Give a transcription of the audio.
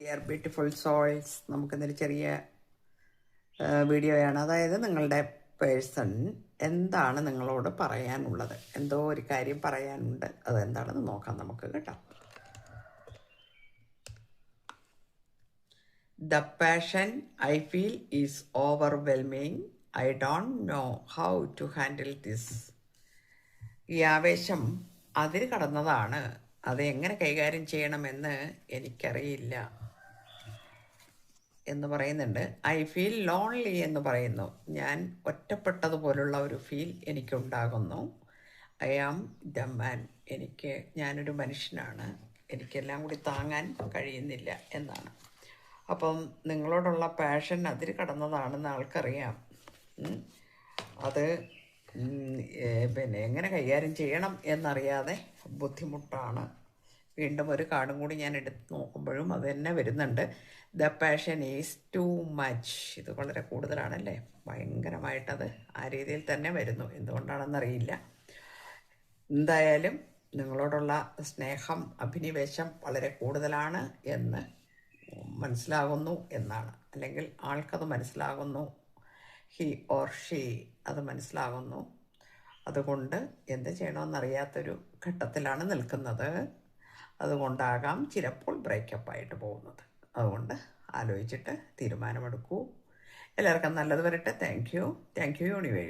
Dear beautiful souls, നമുക്കിന്നൊരു ചെറിയ വീഡിയോയാണ്. അതായത് നിങ്ങളുടെ പേഴ്സൺ എന്താണ് നിങ്ങളോട് പറയാനുള്ളത്, എന്തോ ഒരു കാര്യം പറയാനുണ്ട്, അതെന്താണെന്ന് നോക്കാം നമുക്ക് കേട്ടോ. The passion I feel is overwhelming. I don't know how to handle this. ഈ ആവേശം അതിര് കടന്നതാണ്, അത് എങ്ങനെ കൈകാര്യം ചെയ്യണമെന്ന് എനിക്കറിയില്ല എന്ന് പറയുന്നുണ്ട്. ഐ ഫീൽ ലോൺലി എന്ന് പറയുന്നു. ഞാൻ ഒറ്റപ്പെട്ടതുപോലുള്ള ഒരു ഫീൽ എനിക്കുണ്ടാകുന്നു. I am the man. ഞാനൊരു മനുഷ്യനാണ്, എനിക്കെല്ലാം കൂടി താങ്ങാൻ കഴിയുന്നില്ല എന്നാണ്. അപ്പം നിങ്ങളോടുള്ള പാഷൻ അതിര് കടന്നതാണെന്ന് ആൾക്കറിയാം. അത് എങ്ങനെ കൈകാര്യം ചെയ്യണം എന്നറിയാതെ ബുദ്ധിമുട്ടാണ്. വീണ്ടും ഒരു കാർഡും കൂടി ഞാൻ എടുത്ത് നോക്കുമ്പോഴും അത് തന്നെ വരുന്നുണ്ട്. The passion is too much. ഇത് വളരെ കൂടുതലാണല്ലേ, ഭയങ്കരമായിട്ടത് ആ രീതിയിൽ തന്നെ വരുന്നു. എന്തുകൊണ്ടാണെന്നറിയില്ല. എന്തായാലും നിങ്ങളോടുള്ള സ്നേഹം, അഭിനിവേശം വളരെ കൂടുതലാണ് എന്ന് മനസ്സിലാകുന്നു എന്നാണ്. അല്ലെങ്കിൽ ആൾക്കത് മനസ്സിലാകുന്നു, ഹി ഓർ ഷീ അത് മനസ്സിലാകുന്നു. അതുകൊണ്ട് എന്ത് ചെയ്യണമെന്നറിയാത്തൊരു ഘട്ടത്തിലാണ് നിൽക്കുന്നത്. അതുകൊണ്ടാകാം ചിലപ്പോൾ ബ്രേക്കപ്പായിട്ട് പോകുന്നത്. അതുകൊണ്ട് ആലോചിച്ചിട്ട് തീരുമാനമെടുക്കൂ. എല്ലാവർക്കും നല്ലത് വരട്ടെ. Thank you universe.